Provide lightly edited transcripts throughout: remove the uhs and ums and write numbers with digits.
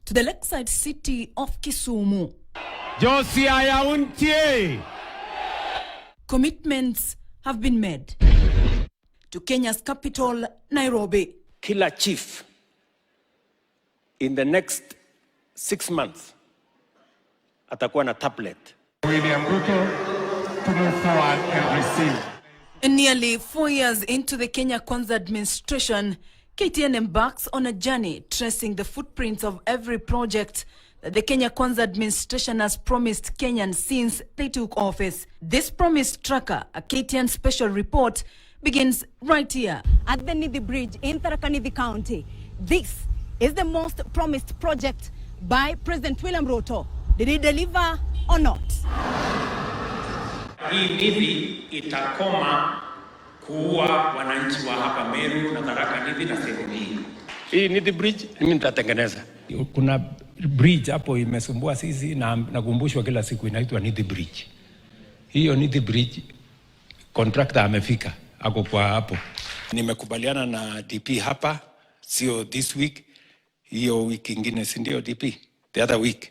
to the lakeside city of Kisumu. Commitments have been made to Kenya's capital, Nairobi. Killer chief in the next 6 months atakuwa na tablet. William Ruto to move forward and receive. Nearly 4 years into the Kenya Kwanza administration, KTN embarks on a journey tracing the footprints of every project that the Kenya Kwanza administration has promised Kenyans since they took office. This promise tracker, a KTN special report, begins right here at the Dhidi Bridge in Tharaka Nithi County. This is the most promised project by President William Ruto. Did he deliver or not? Hii Dhidi itakoma kuua wananchi wa hapa Meru na Tharaka Nithi na sehemu hii. Hii Dhidi Bridge mimi nitatengeneza. Kuna bridge hapo imesumbua sisi na nakumbushwa kila siku inaitwa Dhidi Bridge. Hiyo Dhidi Bridge contractor amefika ako kwa hapo. Nimekubaliana na DP hapa, sio this week, hiyo wiki ingine si ndio DP? The other week.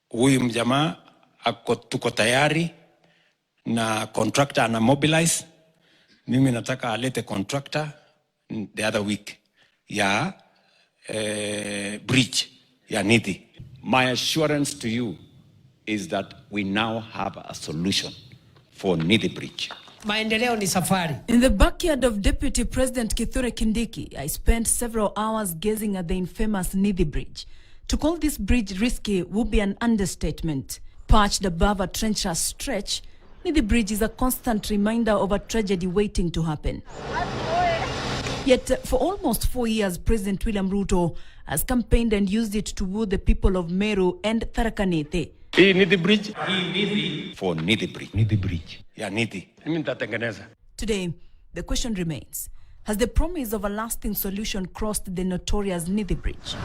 Huyu mjamaa tuko tayari na contractor ana mobilize. Mimi nataka alete contractor the other week ya bridge ya Dhidi. My assurance to you is that we now have a solution for Dhidi Bridge. Maendeleo ni safari. In the backyard of Deputy President Kithure Kindiki, I spent several hours gazing at the infamous Dhidi Bridge. To call this bridge risky would be an understatement. Perched above a treacherous stretch, Dhidi Bridge is a constant reminder of a tragedy waiting to happen. Yet, for almost 4 years, President William Ruto has campaigned and used it to woo the people of Meru and Tharaka Nithi. Hii Dhidi Bridge For Dhidi Bridge. Dhidi Bridge. ya Dhidi. Mimi nitatengeneza. Today, the question remains, has the promise of a lasting solution crossed the notorious Dhidi Bridge?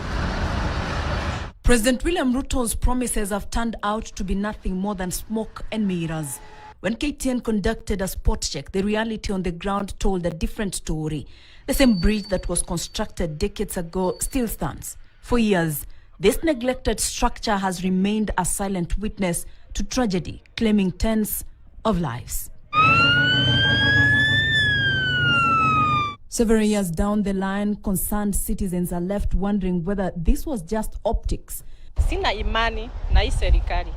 President William Ruto's promises have turned out to be nothing more than smoke and mirrors. When KTN conducted a spot check, the reality on the ground told a different story. The same bridge that was constructed decades ago still stands. For years, this neglected structure has remained a silent witness to tragedy, claiming tens of lives. Several years down the line, concerned citizens are left wondering whether this was just optics. Sina imani na hii serikali.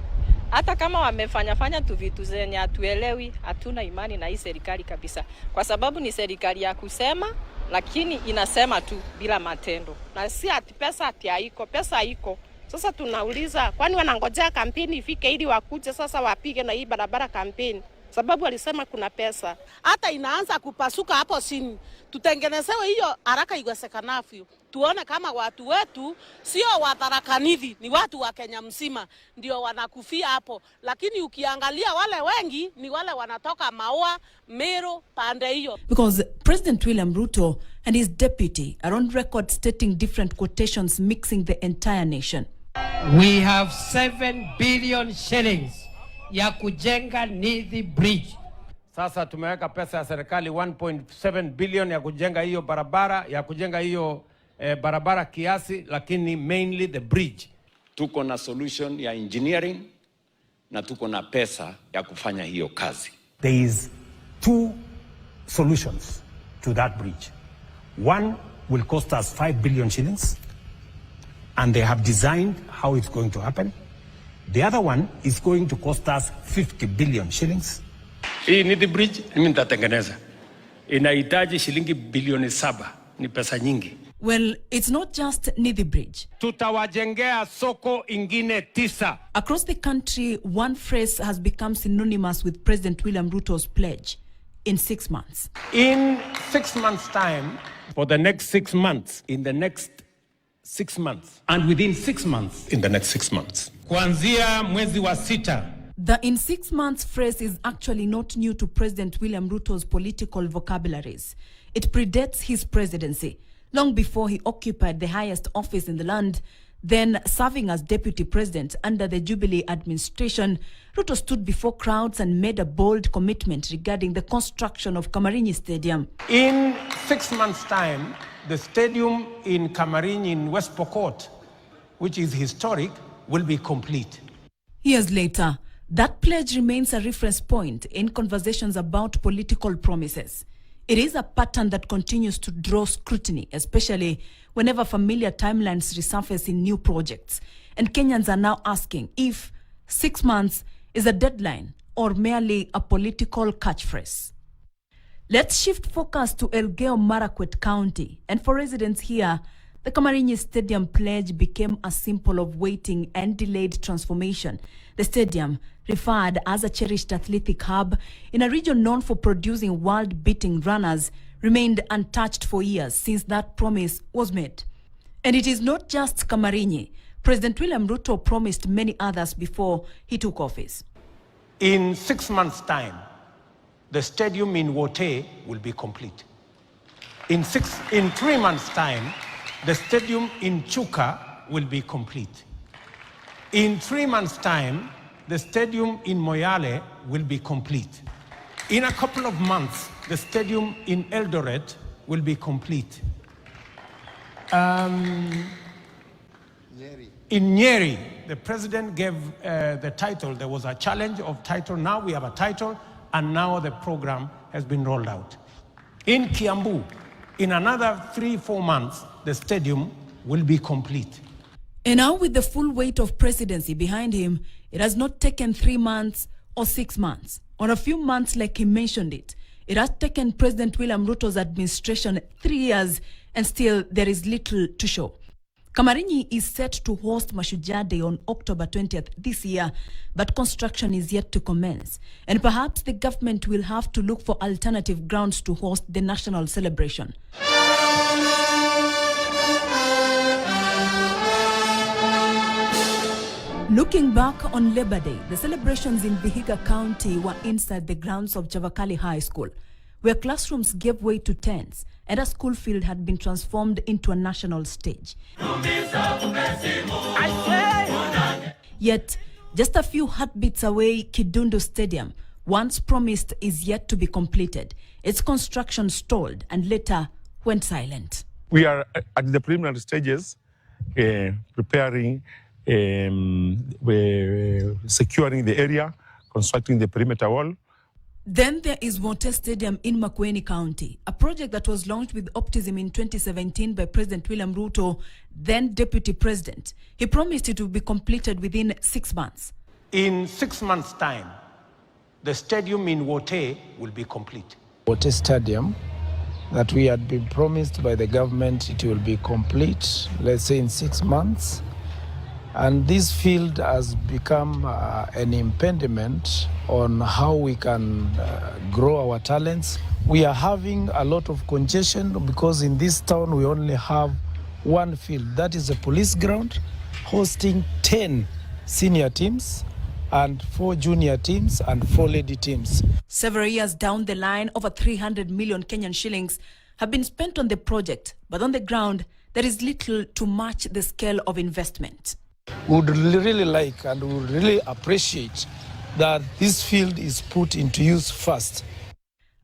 Hata kama wamefanya tu vitu zenye hatuelewi, hatuna imani na hii serikali kabisa. Kwa sababu ni serikali ya kusema, lakini inasema tu bila matendo. Na si ati pesa ati haiko, pesa haiko. Sasa tunauliza, kwani wanangojea kampeni ifike ili wakuje sasa wapige na hii barabara kampeni? Sababu walisema kuna pesa. Hata inaanza kupasuka hapo chini. Tutengenezewe hiyo haraka iwezekanavyo. Tuone kama watu wetu sio wa Tharaka Nithi, ni watu wa Kenya mzima ndio wanakufia hapo. Lakini ukiangalia wale wengi ni wale wanatoka Maua, Meru, pande hiyo. Because President William Ruto and his deputy are on record stating different quotations mixing the entire nation. We have 7 billion shillings ya kujenga Dhidi Bridge. Sasa tumeweka pesa ya serikali 1.7 billion ya kujenga hiyo barabara, ya kujenga hiyo barabara kiasi, lakini mainly the bridge. Tuko na solution ya engineering na tuko na pesa ya kufanya hiyo kazi. There is 2 solutions to that bridge. One will cost us 5 billion shillings, and they have designed how it's going to happen. The other one is going to cost us 50 billion shillings. Hii Dhidi Bridge mimi nitatengeneza. Inahitaji shilingi bilioni 7. Ni pesa nyingi. Well, it's not just Dhidi Bridge. Tutawajengea soko ingine 9. Across the country, one phrase has become synonymous with President William Ruto's pledge: in 6 months. In 6 months' time, for the next 6 months, in the next 6 months, And within 6 months, in the next 6 months. Kuanzia mwezi wa 6. The in 6 months phrase is actually not new to President William Ruto's political vocabularies. It predates his presidency. Long before he occupied the highest office in the land, then serving as deputy president under the Jubilee administration, Ruto stood before crowds and made a bold commitment regarding the construction of Kamarinyi Stadium. In 6 months' time, the stadium in Kamarinyi in West Pokot which is historic, will be complete. Years later, that pledge remains a reference point in conversations about political promises. It is a pattern that continues to draw scrutiny, especially whenever familiar timelines resurface in new projects. And Kenyans are now asking if 6 months is a deadline or merely a political catchphrase. Let's shift focus to Elgeyo Marakwet County. And for residents here, the Kamarinyi Stadium pledge became a symbol of waiting and delayed transformation. The stadium, referred as a cherished athletic hub in a region known for producing world-beating runners, remained untouched for years since that promise was made. And it is not just Kamarinyi. President William Ruto promised many others before he took office. In 6 months' time, the stadium in Wote will be complete. In 3 months' time, the stadium in Chuka will be complete. In 3 months' time, the stadium in Moyale will be complete. In a couple of months, the stadium in Eldoret will be complete. In Nyeri, the president gave the title. There was a challenge of title. Now we have a title, and now the program has been rolled out. In Kiambu, in another 3-4 months, the stadium will be complete. And now with the full weight of presidency behind him, it has not taken 3 months or 6 months, or a few months like he mentioned it. It has taken President William Ruto's administration 3 years, and still there is little to show. Kamarinyi is set to host Mashujaa Day on October 20th this year, but construction is yet to commence. And perhaps the government will have to look for alternative grounds to host the national celebration. Looking back on Labor Day, the celebrations in Vihiga County were inside the grounds of Chavakali High School, where classrooms gave way to tents and a school field had been transformed into a national stage. Yet, just a few heartbeats away, Kidundu Stadium, once promised, is yet to be completed. Its construction stalled and later went silent. We are at the preliminary stages, preparing, securing the area, constructing the perimeter wall. Then there is Wote Stadium in Makueni County, a project that was launched with optimism in 2017 by President William Ruto, then Deputy President. He promised it would be completed within 6 months. In 6 months' time, the stadium in Wote will be complete. Wote Stadium, that we had been promised by the government, it will be complete, let's say in 6 months. And this field has become an impediment on how we can grow our talents. We are having a lot of congestion because in this town we only have one field. That is a police ground hosting 10 senior teams and 4 junior teams and 4 lady teams. Several years down the line, over 300 million Kenyan shillings have been spent on the project. But on the ground, there is little to match the scale of investment. We would really like and we would really appreciate that this field is put into use first.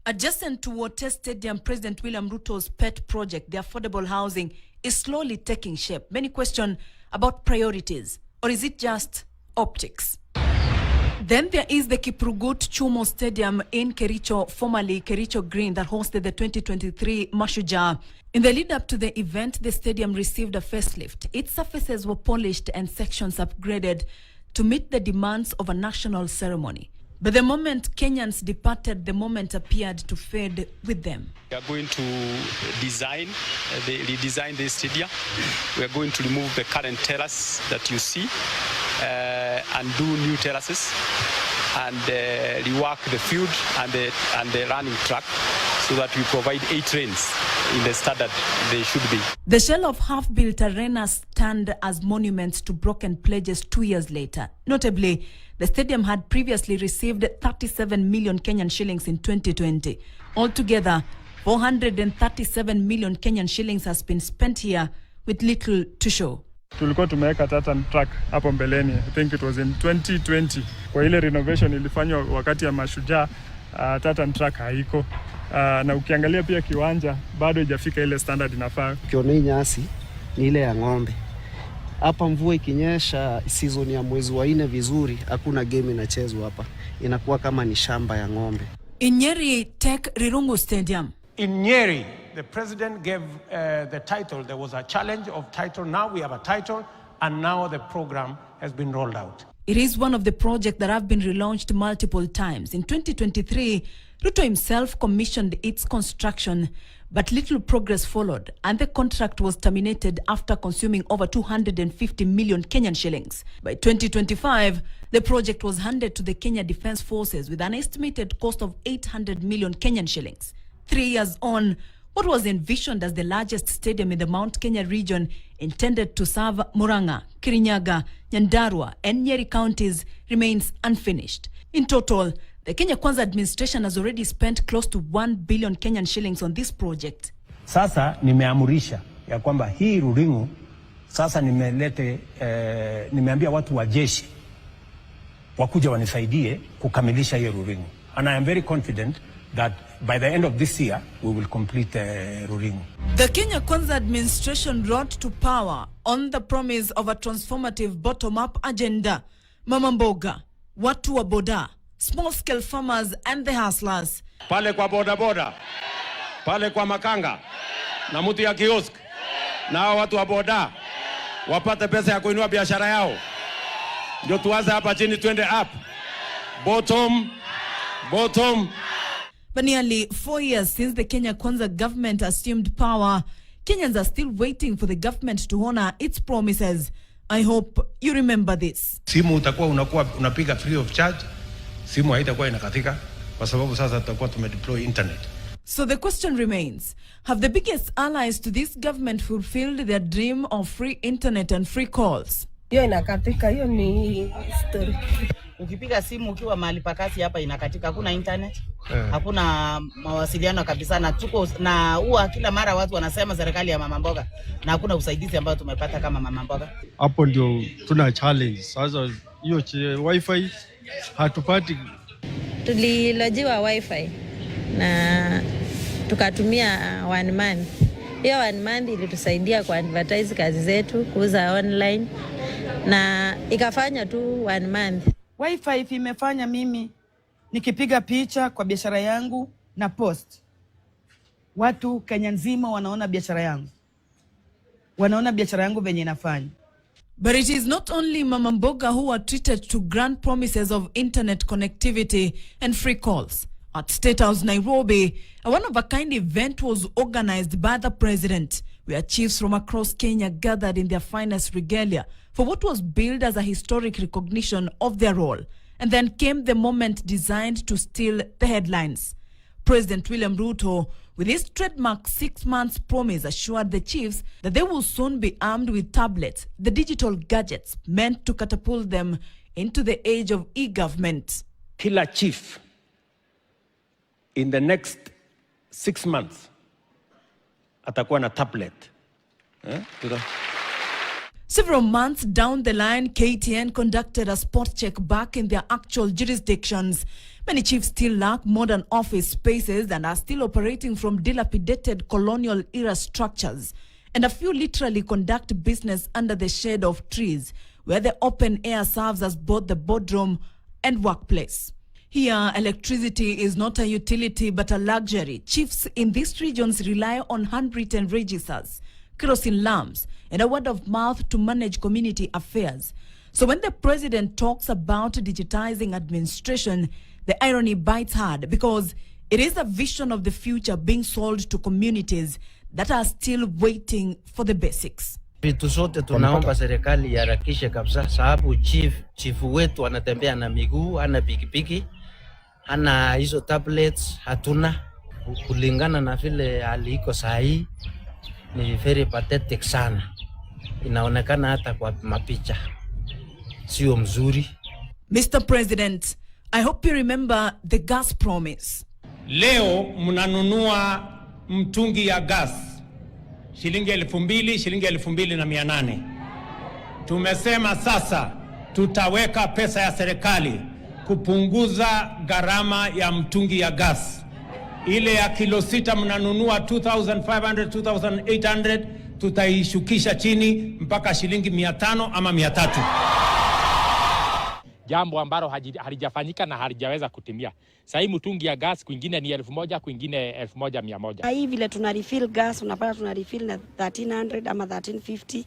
Adjacent to Wote Stadium, President William Ruto's pet project, the affordable housing, is slowly taking shape. Many question about priorities, or is it just optics? Then there is the Kiprugut Chumo Stadium in Kericho, formerly Kericho Green, that hosted the 2023 Mashujaa. In the lead up to the event, the stadium received a facelift. Its surfaces were polished and sections upgraded to meet the demands of a national ceremony. But the moment Kenyans departed, the moment appeared to fade with them. We are going to redesign the stadium. We are going to remove the current terrace that you see and do new terraces and rework the field and the running track so that we provide 8 lanes in the standard they should be. The shell of half-built arenas stand as monuments to broken pledges 2 years later. Notably, the stadium had previously received 37 million Kenyan shillings in 2020. Altogether, 437 million Kenyan shillings has been spent here with little to show. Tulikuwa tumeweka tartan track hapo mbeleni. I think it was in 2020. Kwa ile renovation ilifanywa wakati ya Mashujaa, tartan track haiko. Na ukiangalia pia kiwanja bado haijafika ile standard inafaa. Ukiona nyasi ni ile ya ng'ombe. Hapa mvua ikinyesha season ya mwezi wa 4 vizuri, hakuna game inachezwa hapa. Inakuwa kama ni shamba ya ng'ombe. In Nyeri Tech Rirungu Stadium. In Nyeri, the president gave the title. There was a challenge of title. Now we have a title, and now the program has been rolled out. It is one of the projects that have been relaunched multiple times. In 2023, Ruto himself commissioned its construction, but little progress followed, and the contract was terminated after consuming over 250 million Kenyan shillings. By 2025, the project was handed to the Kenya Defence Forces with an estimated cost of 800 million Kenyan shillings. 3 years on, what was envisioned as the largest stadium in the Mount Kenya region, intended to serve Murang'a, Kirinyaga, Nyandarua, and Nyeri counties, remains unfinished. In total, the Kenya Kwanza administration has already spent close to 1 billion Kenyan shillings on this project. Sasa nimeamurisha ya kwamba hii Ruringu sasa nimeambia watu wa jeshi wakuja wanisaidie kukamilisha hiyo Ruringu. And I am very confident that by the end of this year we will complete Ruringu. The Kenya Kwanza administration brought to power on the promise of a transformative bottom-up agenda. Mama mboga, watu wa boda, small-scale farmers and the hustlers. Pale kwa boda boda, pale kwa makanga, na mtu ya kiosk, na watu wa boda, wapate pesa ya kuinua biashara yao. Ndio tuanze hapa chini twende up. Bottom. But nearly 4 years since the Kenya Kwanza government assumed power, Kenyans are still waiting for the government to honor its promises. I hope you remember this. Simu utakuwa unapiga free of charge. Simu haitakuwa inakatika kwa sababu sasa tutakuwa tumedeploy internet. So the question remains, have the biggest allies to this government fulfilled their dream of free internet and free calls? Hiyo inakatika, hiyo ni story. Ukipiga simu ukiwa mahali pakasi hapa inakatika, hakuna internet, hakuna mawasiliano kabisa, na tuko na huwa kila mara watu wanasema serikali ya mama mboga, na hakuna usaidizi ambao tumepata kama mama mboga. Hapo ndio tuna challenge. Sasa hiyo wifi hatupati. Tulilojiwa wifi na tukatumia 1 month. Hiyo 1 month ilitusaidia kwa advertise kazi zetu, kuuza online, na ikafanya tu 1 month. Wifi imefanya mimi nikipiga picha kwa biashara yangu na post, watu Kenya nzima wanaona biashara yangu, wanaona biashara yangu venye inafanya. But it is not only Mama Mboga who are treated to grand promises of internet connectivity and free calls. At State House, Nairobi, a one-of-a-kind event was organized by the president, where chiefs from across Kenya gathered in their finest regalia for what was billed as a historic recognition of their role. And then came the moment designed to steal the headlines. President William Ruto, with his trademark 6 months promise, assured the chiefs that they will soon be armed with tablets, the digital gadgets meant to catapult them into the age of e-government. Kila chief in the next 6 months atakuwa na tablet. Several months down the line, KTN conducted a spot check back in their actual jurisdictions. Many chiefs still lack modern office spaces and are still operating from dilapidated colonial-era structures. And a few literally conduct business under the shade of trees, where the open air serves as both the boardroom and workplace. Here, electricity is not a utility but a luxury. Chiefs in these regions rely on handwritten registers, kerosene lamps, and a word of mouth to manage community affairs. So when the president talks about digitizing administration, the irony bites hard because it is a vision of the future being sold to communities that are still waiting for the basics. Vitu zote tunaomba serikali iharakishe kabisa, sababu chifu wetu anatembea na miguu, ana pikipiki, ana hizo tablets hatuna. Kulingana na vile hali iko sahi ni very pathetic sana. Inaonekana hata kwa mapicha sio mzuri. Mr. President, I hope you remember the gas promise. Leo mnanunua mtungi ya gas shilingi 2,000, shilingi 2,800. Tumesema sasa tutaweka pesa ya serikali kupunguza gharama ya mtungi ya gas. Ile ya kilo 6 mnanunua 2,500, 2,800, tutaishukisha chini mpaka shilingi 500 ama 300. Jambo ambalo halijafanyika na halijaweza kutimia. Sasa hii mtungi ya gas kwingine ni 1000, kwingine 1100. Hii vile tuna refill gas unapata tuna refill na 1300 ama 1350,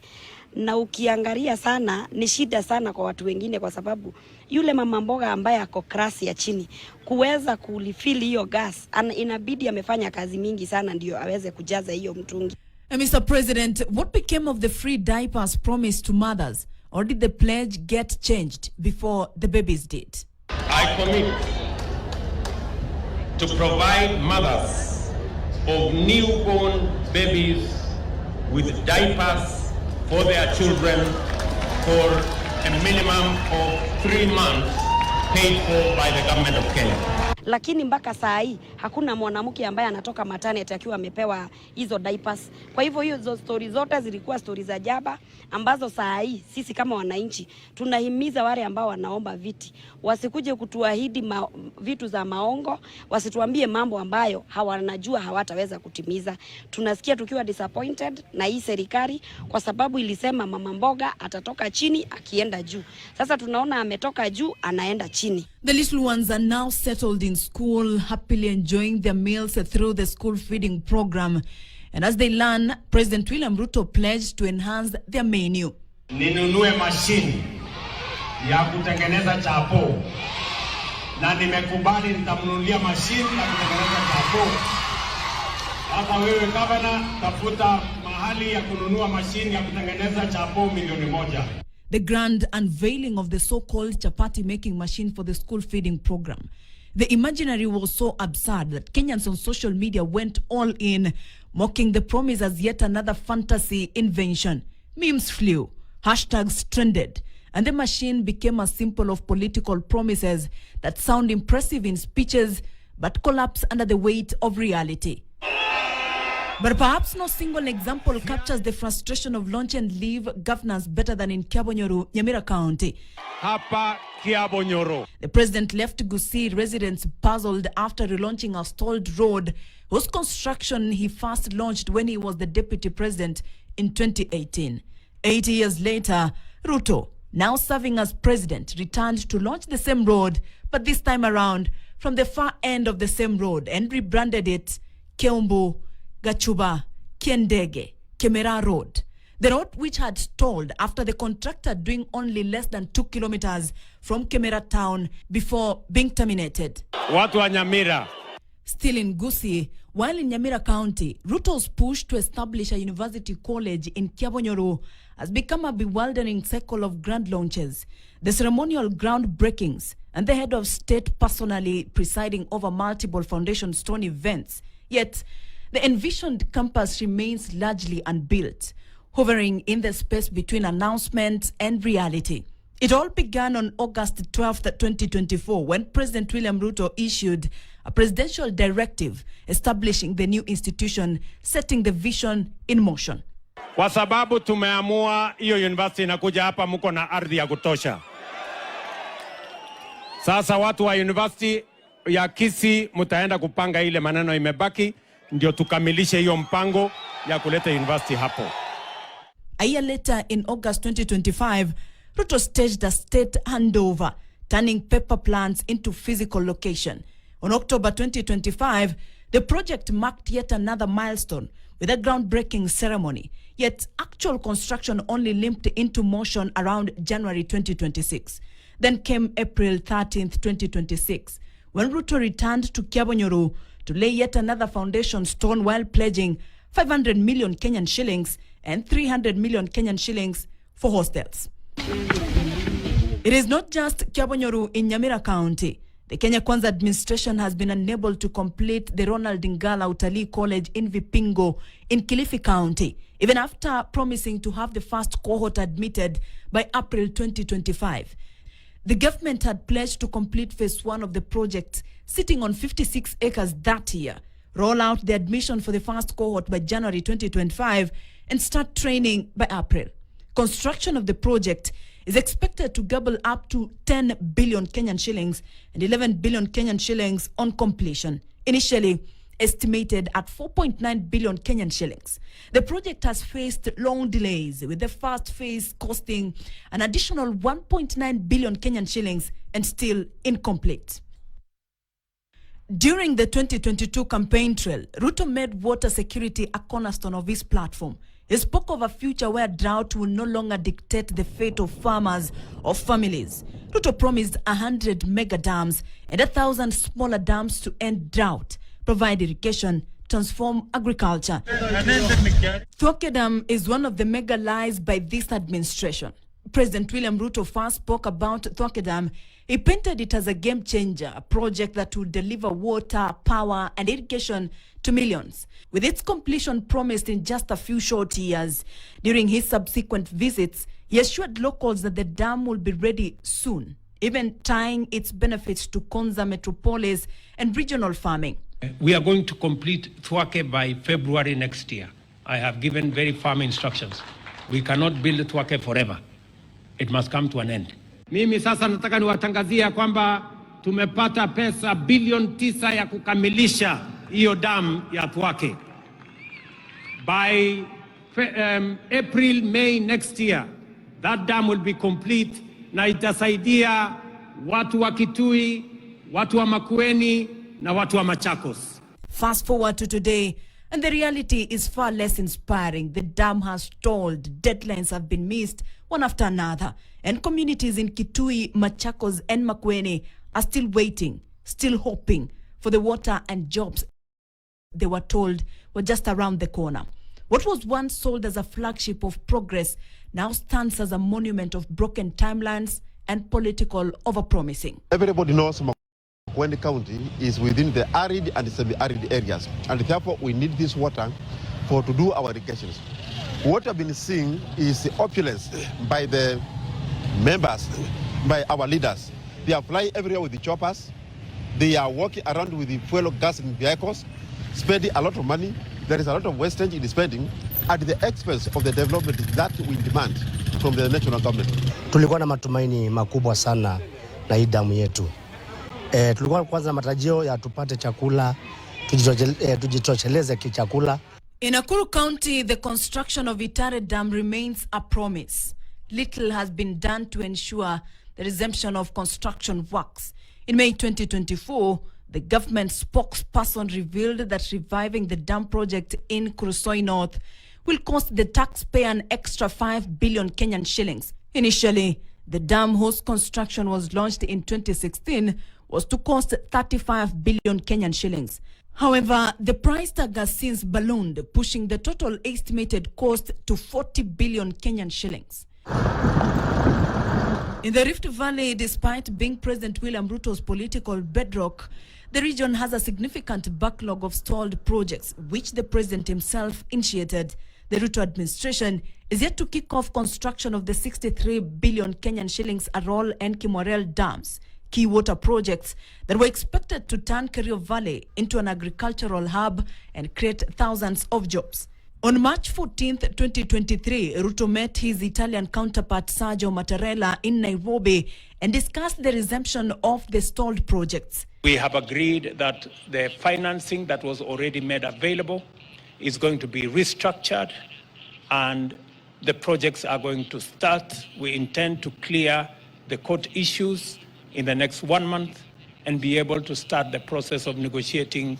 na ukiangalia sana ni shida sana kwa watu wengine, kwa sababu yule mama mboga ambaye ako klasi ya chini kuweza kurefill hiyo gas inabidi amefanya kazi mingi sana ndio aweze kujaza hiyo mtungi. Mr. President, what became of the free diapers promised to mothers? Or did the pledge get changed before the babies did? I commit to provide mothers of newborn babies with diapers for their children for a minimum of 3 months paid for by the government of Kenya. Lakini mpaka saa hii hakuna mwanamke ambaye anatoka maternity akiwa amepewa hizo diapers. Kwa hivyo hizo stories zote zilikuwa stories za jaba ambazo saa hii sisi kama wananchi tunahimiza wale ambao wanaomba viti wasikuje kutuahidi vitu za maongo, wasituambie mambo ambayo hawanajua hawataweza kutimiza. Tunasikia tukiwa disappointed na hii serikali kwa sababu ilisema mama mboga atatoka chini akienda juu. Sasa tunaona ametoka juu anaenda chini. The little ones are now settled in school, happily enjoying their meals through the school feeding program. And as they learn, President William Ruto pledged to enhance their menu. Ninunue mashini ya kutengeneza chapo. Na nimekubali nitamnunulia mashini ya kutengeneza chapo. Hata wewe gavana, tafuta mahali ya kununua mashini ya kutengeneza chapo 1,000,000. The grand unveiling of the so-called chapati making machine for the school feeding program. The imaginary was so absurd that Kenyans on social media went all in, mocking the promise as yet another fantasy invention. Memes flew, hashtags trended, and the machine became a symbol of political promises that sound impressive in speeches but collapse under the weight of reality. But perhaps no single example captures the frustration of launch and leave governance better than in Kiabonyoru, Nyamira County. Hapa Kiabonyoru. The president left Gusii residents puzzled after relaunching a stalled road whose construction he first launched when he was the deputy president in 2018. 80 years later, Ruto, now serving as president, returned to launch the same road, but this time around from the far end of the same road, and rebranded it Keumbu, Gachuba, Kiendege, Kemera Road. The road which had stalled after the contractor doing only less than 2 kilometers from Kemera town before being terminated. Watu wa Nyamira. Still in Gusii, while in Nyamira County, Ruto's push to establish a university college in Kiabonyoru has become a bewildering cycle of grand launches, the ceremonial groundbreakings, and the head of state personally presiding over multiple foundation stone events. Yet, the envisioned campus remains largely unbuilt, hovering in the space between announcement and reality. It all began on August 12, 2024, when President William Ruto issued a presidential directive establishing the new institution, setting the vision in motion. Kwa sababu tumeamua hiyo university inakuja hapa, mko na ardhi ya kutosha. Sasa watu wa university ya Kisii mtaenda kupanga ile maneno imebaki, ndio tukamilishe hiyo mpango ya kuleta university hapo. A year later, in August 2025, Ruto staged a state handover, turning paper plans into physical location. On October 2025, the project marked yet another milestone with a groundbreaking ceremony, yet actual construction only limped into motion around January 2026. Then came April 13th, 2026, when Ruto returned to Kiabonyoru to lay yet another foundation stone while pledging 500 million Kenyan shillings and 300 million Kenyan shillings for hostels. It is not just Kiabonyoru in Nyamira County. The Kenya Kwanza administration has been unable to complete the Ronald Ngala Utalii College in Vipingo in Kilifi County, even after promising to have the first cohort admitted by April 2025. The government had pledged to complete phase 1 of the project, sitting on 56 acres that year, roll out the admission for the first cohort by January 2025, and start training by April. Construction of the project is expected to gobble up to 10 billion Kenyan shillings and 11 billion Kenyan shillings on completion. Initially, estimated at 4.9 billion Kenyan shillings. The project has faced long delays, with the first phase costing an additional 1.9 billion Kenyan shillings and still incomplete. During the 2022 campaign trail, Ruto made water security a cornerstone of his platform. He spoke of a future where drought will no longer dictate the fate of farmers or families. Ruto promised 100 mega dams and 1,000 smaller dams to end drought, provide irrigation, transform agriculture. Thwake Dam is one of the mega lies by this administration. President William Ruto first spoke about Thwake Dam. He painted it as a game changer, a project that will deliver water, power, and irrigation to millions, with its completion promised in just a few short years. During his subsequent visits, he assured locals that the dam will be ready soon, even tying its benefits to Konza metropolis and regional farming. We are going to complete Thwake by February next year. I have given very firm instructions. We cannot build Thwake forever. It must come to an end. Mimi sasa nataka niwatangazia kwamba tumepata pesa bilioni 9 ya kukamilisha hiyo dam ya Thwake. By April, May next year, that dam will be complete na itasaidia watu wa Kitui, watu wa Makueni na watu wa Machakos. Fast forward to today, and the reality is far less inspiring. The dam has stalled, deadlines have been missed one after another, and communities in Kitui, Machakos and Makueni are still waiting, still hoping for the water and jobs they were told were just around the corner. What was once sold as a flagship of progress now stands as a monument of broken timelines and political overpromising. Everybody knows Makueni County is within the arid and semi-arid areas, and therefore we need this water to do our irrigations. What I've been seeing is the opulence by the members, by our leaders. They are flying everywhere with the choppers. They are walking around with the fuel gas in vehicles, spending a lot of money. There is a lot of wastage in the spending at the expense of the development that we demand from the national government. Tulikuwa na matumaini makubwa sana na hii damu yetu. Tulikuwa kwanza matarajio ya tupate chakula, tujitosheleze kichakula. In Nakuru County, the construction of Itare Dam remains a promise. Little has been done to ensure the resumption of construction works. In May 2024, the government spokesperson revealed that reviving the dam project in Kurusoi North will cost the taxpayer an extra 5 billion Kenyan shillings. Initially, the dam whose construction was launched in 2016 was to cost 35 billion Kenyan shillings. However, the price tag has since ballooned, pushing the total estimated cost to 40 billion Kenyan shillings. In the Rift Valley, despite being President William Ruto's political bedrock, the region has a significant backlog of stalled projects, which the president himself initiated. The Ruto administration is yet to kick off construction of the 63 billion Kenyan shillings Arol and Kimwarel dams, key water projects that were expected to turn Kerio Valley into an agricultural hub and create thousands of jobs. On March 14th, 2023, Ruto met his Italian counterpart Sergio Mattarella in Nairobi and discussed the resumption of the stalled projects. We have agreed that the financing that was already made available is going to be restructured and the projects are going to start. We intend to clear the court issues in the next 1 month and be able to start the process of negotiating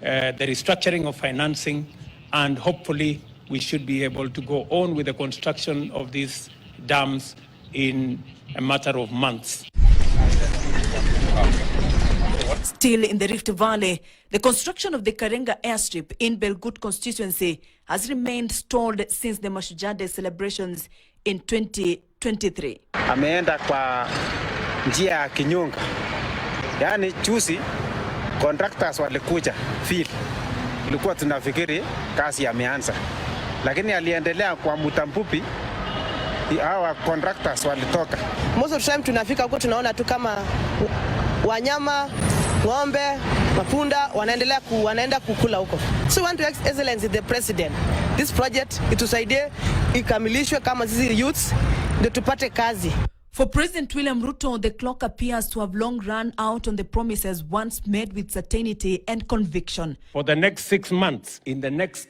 the restructuring of financing, and hopefully we should be able to go on with the construction of these dams in a matter of months. Still in the Rift Valley, the construction of the Karenga airstrip in Belgut constituency has remained stalled since the Mashujaa Day celebrations in 2023. Ameenda kwa njia ya kinyonga. Yaani juzi contractors walikuja field. Ilikuwa tunafikiri kazi yameanza. Lakini aliendelea kwa muda mfupi, hawa contractors walitoka. Most of the time tunafika huko tunaona tu kama wanyama, ng'ombe, mapunda wanaenda kukula huko. So we want to excellence the president. This project itusaidie ikamilishwe kama sisi youths ndio tupate kazi. For President William Ruto, the clock appears to have long run out on the promises once made with certainty and conviction. For the next 6 months, in the next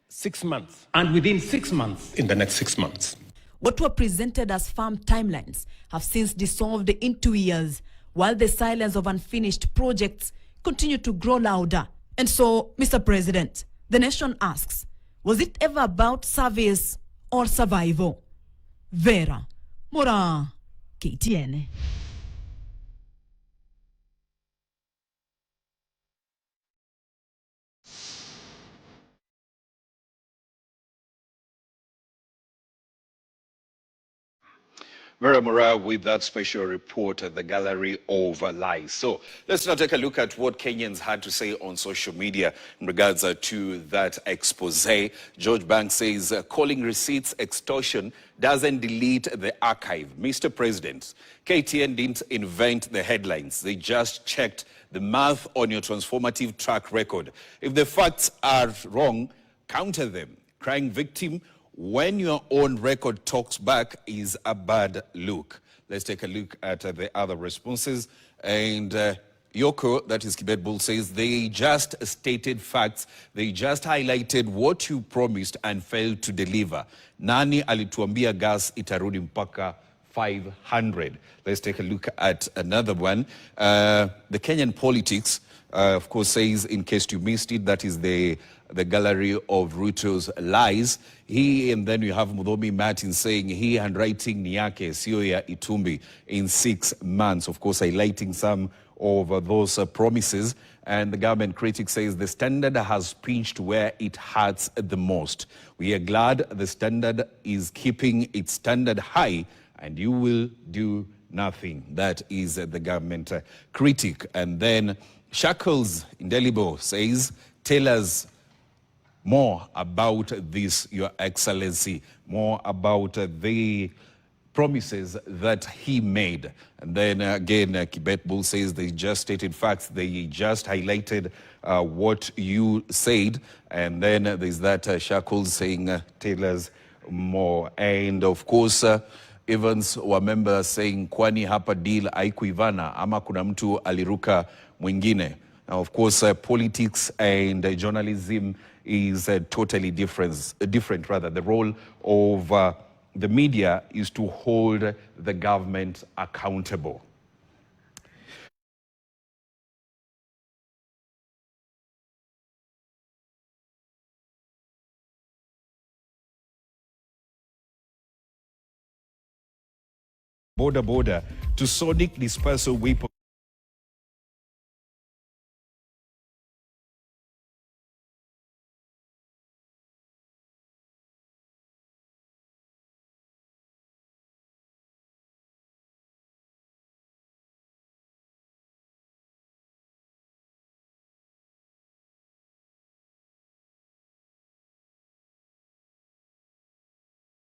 6 months, and within 6 months, in the next 6 months. What were presented as firm timelines have since dissolved into years, while the silence of unfinished projects continue to grow louder. And so, Mr. President, the nation asks, was it ever about service or survival? Vera Mora, KTN. Vera Mora with that special report at the Gallery of Lies. So let's now take a look at what Kenyans had to say on social media in regards to that expose. George Banks says, calling receipts extortion doesn't delete the archive. Mr. President, KTN didn't invent the headlines. They just checked the math on your transformative track record. If the facts are wrong, counter them. Crying victim when your own record talks back is a bad look. Let's take a look at the other responses. And Yoko, that is Kibet Bull, says they just stated facts. They just highlighted what you promised and failed to deliver. Nani alituambia gas itarudi mpaka 500. Let's take a look at another one. The Kenyan Politics, of course, says, in case you missed it, that is the Gallery of Ruto's Lies. And then you have Mudhomi Martin saying he handwriting ni yake sio ya Itumbi in 6 months. Of course, highlighting some of those promises. And the government critic says the standard has pinched where it hurts the most. We are glad the standard is keeping its standard high, and you will do nothing. That is the government critic. And then Shackles Indelible says, tell us more about this, Your Excellency, more about the promises that he made. And then again, Kibet Bull says they just stated facts. They just highlighted what you said. And then there's that Shackles saying, tell us more. And of course, Evans wa member saying, kwani hapa deal haikuivana ama kuna mtu aliruka mwingine. Now, of course, politics and journalism is totally different. The role of the media is to hold the government accountable. Border to sonic dispersal weapons.